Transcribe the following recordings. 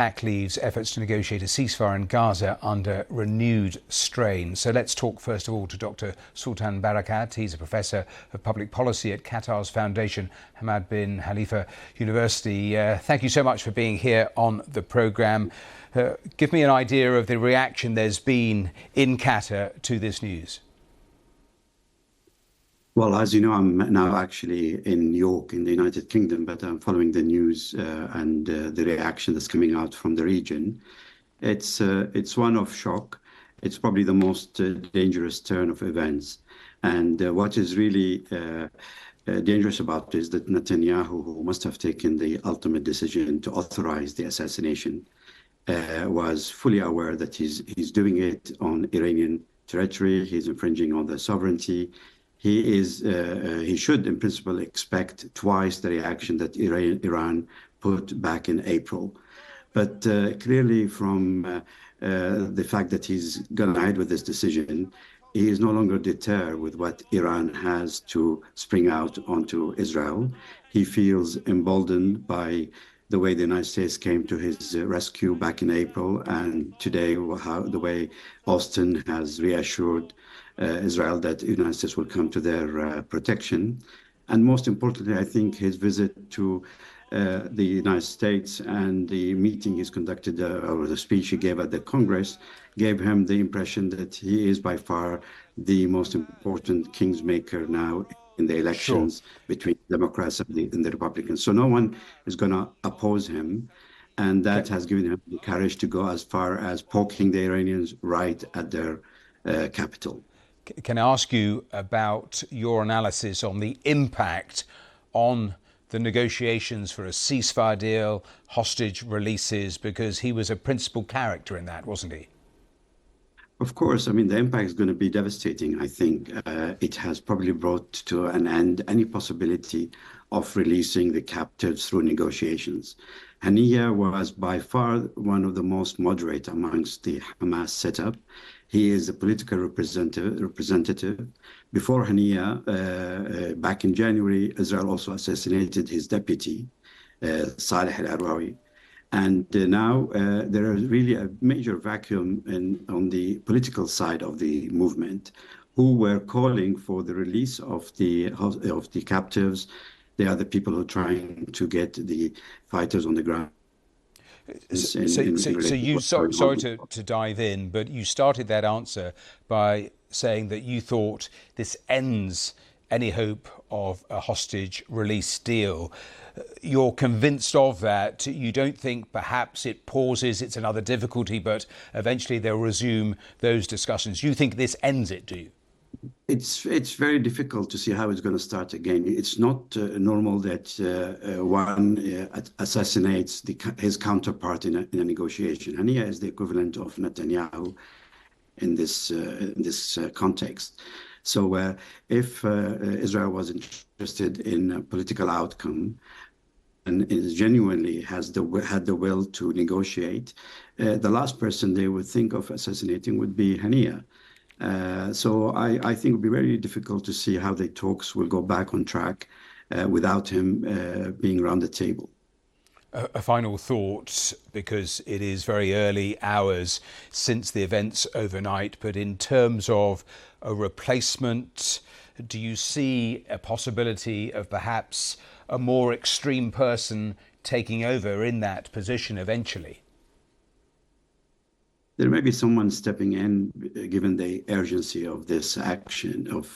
Iraq leaves efforts to negotiate a ceasefire in Gaza under renewed strain. So let's talk first of all to Dr. Sultan Barakat. He's a professor of public policy at Qatar's foundation, Hamad bin Khalifa University. Thank you so much for being here on the programme. Give me an idea of the reaction there's been in Qatar to this news. Well, as you know, I'm now actually in New York in the United Kingdom, but I'm following the news and the reaction that's coming out from the region. It's one of shock. It's probably the most dangerous turn of events. And what is really dangerous about it is that Netanyahu, who must have taken the ultimate decision to authorize the assassination, was fully aware that he's doing it on Iranian territory. He's infringing on their sovereignty. He should, in principle, expect twice the reaction that Iran put back in April. But clearly, from the fact that he's gone ahead with this decision, he is no longer deterred with what Iran has to spring out onto Israel. He feels emboldened by the way the United States came to his rescue back in April, and today the way Austin has reassured Israel that the United States will come to their protection. And most importantly, I think his visit to the United States and the meeting he's conducted, or the speech he gave at the Congress, gave him the impression that he is by far the most important kingsmaker now in the elections between Democrats and the Republicans. So no one is going to oppose him. And that has given him the courage to go as far as poking the Iranians right at their capital. Can I ask you about your analysis on the impact on the negotiations for a ceasefire deal, hostage releases, because he was a principal character in that, wasn't he? Of course. I mean, the impact is going to be devastating. I think it has probably brought to an end any possibility of releasing the captives through negotiations. Haniyeh was by far one of the most moderate amongst the Hamas setup. He is a political representative. Before Haniyeh, back in January, Israel also assassinated his deputy, Saleh al-Arwawi. And now there is really a major vacuum on the political side of the movement, who were calling for the release of the captives. They are the people who are trying to get the fighters on the ground. Sorry to dive in, but you started that answer by saying that you thought this ends any hope of a hostage release deal. You're convinced of that. You don't think perhaps it pauses, it's another difficulty, but eventually they'll resume those discussions. You think this ends it, do you? It's very difficult to see how it's going to start again. It's not normal that one assassinates his counterpart in a negotiation. Haniyeh is the equivalent of Netanyahu in this context. So if Israel was interested in a political outcome and genuinely had the will to negotiate, the last person they would think of assassinating would be Haniyeh. So I think it would be very difficult to see how the talks will go back on track without him being around the table. A final thought, because it is very early hours since the events overnight, but in terms of a replacement, do you see a possibility of perhaps a more extreme person taking over in that position eventually? There may be someone stepping in, given the urgency of this action, of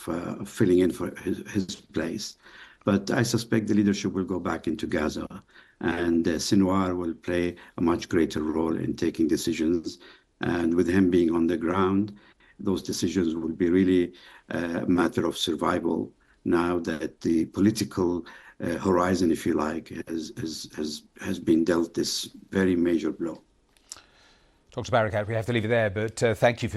filling in for his place. But I suspect the leadership will go back into Gaza, and Sinwar will play a much greater role in taking decisions. And with him being on the ground, those decisions will be really a matter of survival now that the political horizon, if you like, has been dealt this very major blow. Dr. Barakat, we have to leave it there, but thank you for